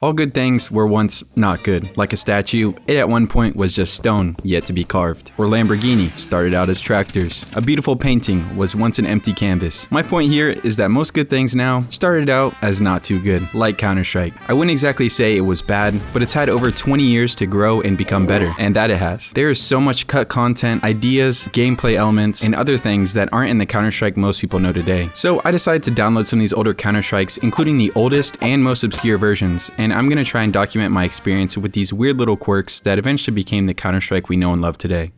All good things were once not good. Like a statue, it at one point was just stone, yet to be carved. Or Lamborghini started out as tractors. A beautiful painting was once an empty canvas. My point here is that most good things now started out as not too good, like Counter-Strike. I wouldn't exactly say it was bad, but it's had over 20 years to grow and become better, and that it has. There is so much cut content, ideas, gameplay elements, and other things that aren't in the Counter-Strike most people know today. So I decided to download some of these older Counter-Strikes, including the oldest and most obscure versions, and I'm going to try and document my experience with these weird little quirks that eventually became the Counter-Strike we know and love today.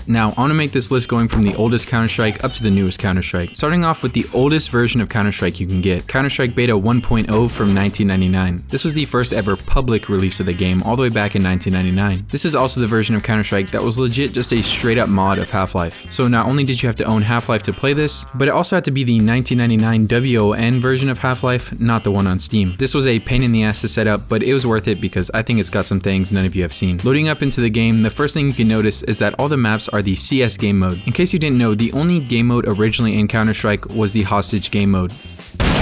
Now, I want to make this list going from the oldest Counter-Strike up to the newest Counter-Strike. Starting off with the oldest version of Counter-Strike you can get, Counter-Strike Beta 1.0 from 1999. This was the first ever public release of the game all the way back in 1999. This is also the version of Counter-Strike that was legit just a straight up mod of Half-Life. So not only did you have to own Half-Life to play this, but it also had to be the 1999 WON version of Half-Life, not the one on Steam. This was a pain in the ass to set up, but it was worth it because I think it's got some things none of you have seen. Loading up into the game, the first thing you can notice is that all the maps are the CS game mode. In case you didn't know, the only game mode originally in Counter-Strike was the hostage game mode.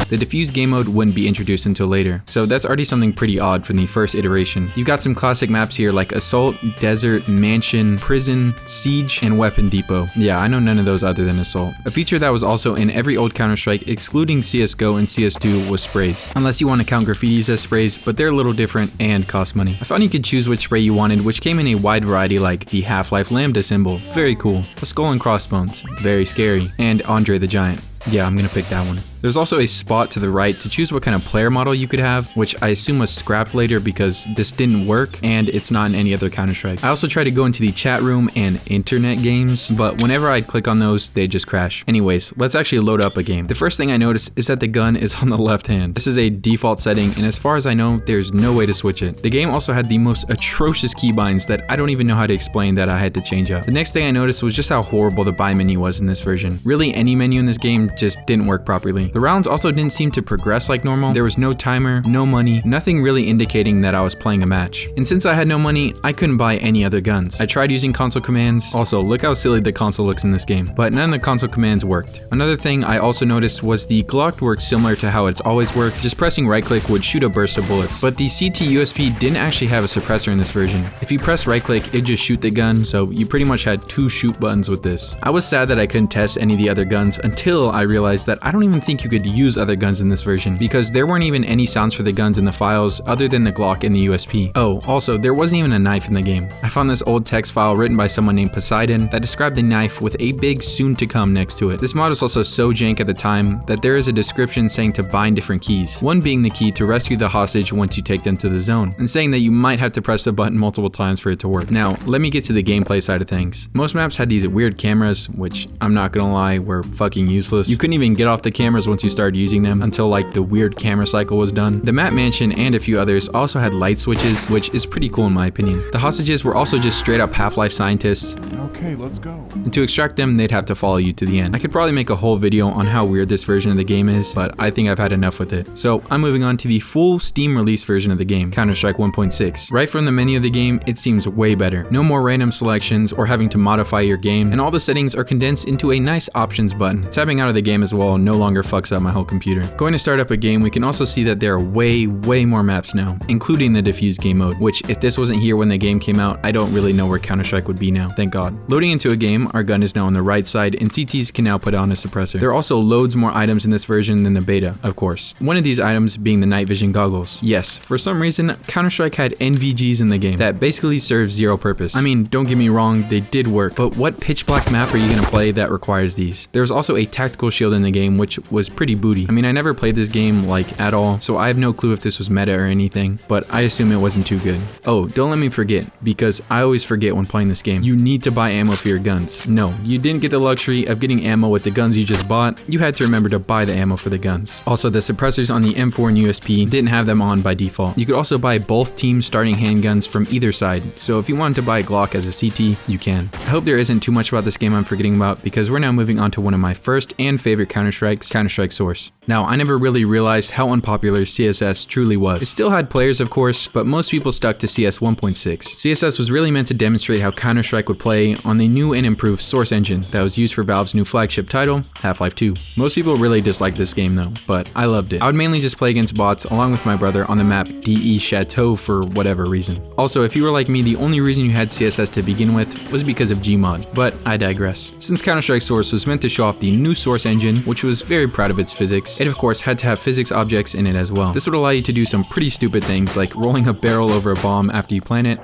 The defuse game mode wouldn't be introduced until later, so that's already something pretty odd from the first iteration. You've got some classic maps here like Assault, Desert, Mansion, Prison, Siege, and Weapon Depot. Yeah, I know none of those other than Assault. A feature that was also in every old Counter-Strike, excluding CSGO and CS2, was sprays. Unless you want to count graffitis as sprays, but they're a little different and cost money. I found you could choose which spray you wanted, which came in a wide variety like the Half-Life Lambda symbol, very cool, a skull and crossbones, very scary, and Andre the Giant. Yeah, I'm gonna pick that one. There's also a spot to the right to choose what kind of player model you could have, which I assume was scrapped later because this didn't work and it's not in any other Counter-Strikes. I also tried to go into the chat room and internet games, but whenever I'd click on those, they'd just crash. Anyways, let's actually load up a game. The first thing I noticed is that the gun is on the left hand. This is a default setting, and as far as I know, there's no way to switch it. The game also had the most atrocious keybinds that I don't even know how to explain that I had to change up. The next thing I noticed was just how horrible the buy menu was in this version. Really, any menu in this game just didn't work properly. The rounds also didn't seem to progress like normal. There was no timer, no money, nothing really indicating that I was playing a match. And since I had no money, I couldn't buy any other guns. I tried using console commands. Also, look how silly the console looks in this game. But none of the console commands worked. Another thing I also noticed was the Glock worked similar to how it's always worked. Just pressing right click would shoot a burst of bullets. But the CT USP didn't actually have a suppressor in this version. If you press right click, it'd just shoot the gun, so you pretty much had two shoot buttons with this. I was sad that I couldn't test any of the other guns until I realized that I don't even think you could use other guns in this version because there weren't even any sounds for the guns in the files other than the Glock and the USP. Oh, also, there wasn't even a knife in the game. I found this old text file written by someone named Poseidon that described the knife with a big soon to come next to it. This mod was also so jank at the time that there is a description saying to bind different keys, one being the key to rescue the hostage once you take them to the zone, and saying that you might have to press the button multiple times for it to work. Now, let me get to the gameplay side of things. Most maps had these weird cameras, which I'm not gonna lie, were fucking useless. You couldn't even get off the cameras once you started using them until like the weird camera cycle was done. The map mansion and a few others also had light switches, which is pretty cool in my opinion. The hostages were also just straight up Half-Life scientists. Okay, let's go. And to extract them, they'd have to follow you to the end. I could probably make a whole video on how weird this version of the game is, but I think I've had enough with it. So I'm moving on to the full Steam release version of the game, Counter-Strike 1.6. Right from the menu of the game, it seems way better. No more random selections or having to modify your game, and all the settings are condensed into a nice options button. Tabbing out of the game as well no longer fucks up my whole computer. Going to start up a game, we can also see that there are way more maps now, including the diffuse game mode, which if this wasn't here when the game came out, I don't really know where Counter-Strike would be now, thank God. Loading into a game, our gun is now on the right side, and CTs can now put on a suppressor. There are also loads more items in this version than the beta, of course. One of these items being the night vision goggles. Yes, for some reason, Counter-Strike had NVGs in the game that basically serve zero purpose. I mean, don't get me wrong, they did work, but what pitch black map are you gonna play that requires these? There's also a tactical shield in the game, which was pretty booty. I mean, I never played this game like at all, so I have no clue if this was meta or anything, but I assume it wasn't too good. Oh, don't let me forget, because I always forget when playing this game. You need to buy ammo for your guns. No, you didn't get the luxury of getting ammo with the guns you just bought. You had to remember to buy the ammo for the guns. Also, the suppressors on the M4 and USP didn't have them on by default. You could also buy both teams starting handguns from either side, so if you wanted to buy a Glock as a CT, you can. I hope there isn't too much about this game I'm forgetting about, because we're now moving on to one of my first and favorite Counter-Strikes, Counter-Strike Source. Now, I never really realized how unpopular CSS truly was. It still had players, of course, but most people stuck to CS 1.6. CSS was really meant to demonstrate how Counter-Strike would play on the new and improved Source engine that was used for Valve's new flagship title, Half-Life 2. Most people really disliked this game though, but I loved it. I would mainly just play against bots along with my brother on the map DE Chateau for whatever reason. Also, if you were like me, the only reason you had CSS to begin with was because of Gmod, but I digress. Since Counter-Strike Source was meant to show off the new Source engine, which was very proud of its physics, it of course had to have physics objects in it as well. This would allow you to do some pretty stupid things like rolling a barrel over a bomb after you plant it,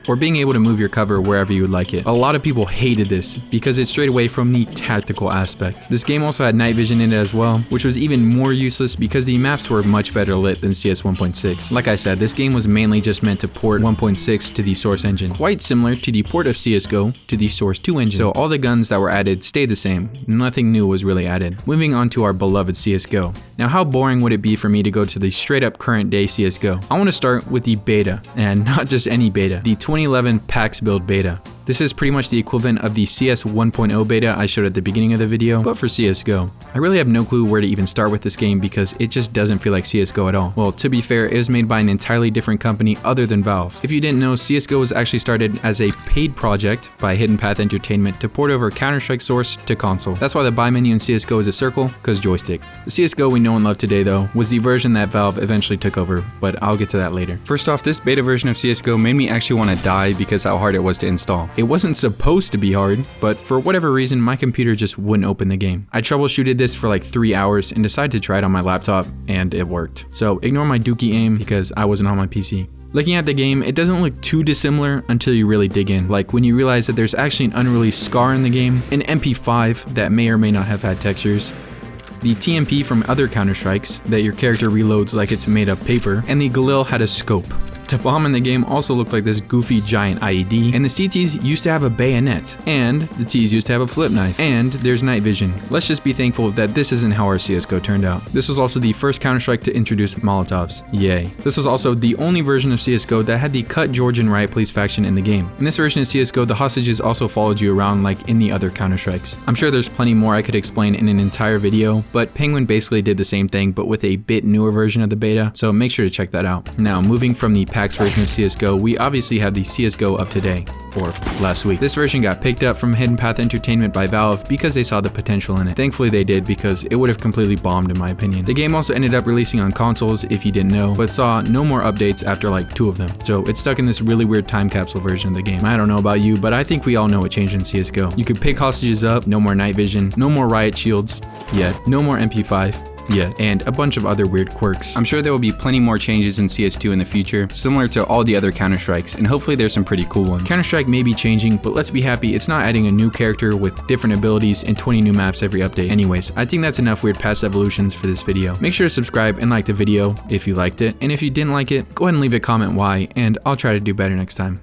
or being able to move your cover wherever you would like it. A lot of people hated this because it strayed away from the tactical aspect. This game also had night vision in it as well, which was even more useless because the maps were much better lit than CS 1.6. Like I said, this game was mainly just meant to port 1.6 to the Source engine, quite similar to the port of CSGO to the Source 2 engine. So all the guns that were added stayed the same. Nothing new was really added. Moving on to our beloved CSGO. Now, how boring would it be for me to go to the straight up current day CSGO? I want to start with the beta, and not just any beta, the 2011 Pax Build Beta. This is pretty much the equivalent of the CS 1.0 beta I showed at the beginning of the video, but for CSGO. I really have no clue where to even start with this game because it just doesn't feel like CSGO at all. Well, to be fair, it was made by an entirely different company other than Valve. If you didn't know, CSGO was actually started as a paid project by Hidden Path Entertainment to port over Counter-Strike Source to console. That's why the buy menu in CSGO is a circle, cause joystick. The CSGO we know and love today though, was the version that Valve eventually took over, but I'll get to that later. First off, this beta version of CSGO made me actually want to die because how hard it was to install. It wasn't supposed to be hard, but for whatever reason, my computer just wouldn't open the game. I troubleshooted this for like 3 hours and decided to try it on my laptop, and it worked. So ignore my dookie aim because I wasn't on my PC. Looking at the game, it doesn't look too dissimilar until you really dig in, like when you realize that there's actually an unreleased scar in the game, an MP5 that may or may not have had textures, the TMP from other Counter-Strikes that your character reloads like it's made of paper, and the Galil had a scope. The bomb in the game also looked like this goofy giant IED, and the CTs used to have a bayonet, and the Ts used to have a flip knife, and there's night vision. Let's just be thankful that this isn't how our CSGO turned out. This was also the first Counter-Strike to introduce Molotovs. Yay. This was also the only version of CSGO that had the Cut George and Riot Police faction in the game. In this version of CSGO, the hostages also followed you around like in the other Counter-Strikes. I'm sure there's plenty more I could explain in an entire video, but Penguin basically did the same thing but with a bit newer version of the beta, so make sure to check that out. Now, moving from the PAX version of CSGO, we obviously have the CSGO of today, or last week. This version got picked up from Hidden Path Entertainment by Valve because they saw the potential in it. Thankfully they did, because it would have completely bombed in my opinion. The game also ended up releasing on consoles if you didn't know, but saw no more updates after like 2 of them. So it's stuck in this really weird time capsule version of the game. I don't know about you, but I think we all know what changed in CSGO. You could pick hostages up, no more night vision, no more riot shields, yet, no more MP5, yeah, and a bunch of other weird quirks. I'm sure there will be plenty more changes in CS2 in the future, similar to all the other Counter-Strikes, and hopefully there's some pretty cool ones. Counter-Strike may be changing, but let's be happy it's not adding a new character with different abilities and 20 new maps every update. Anyways, I think that's enough weird past evolutions for this video. Make sure to subscribe and like the video if you liked it, and if you didn't like it, go ahead and leave a comment why, and I'll try to do better next time.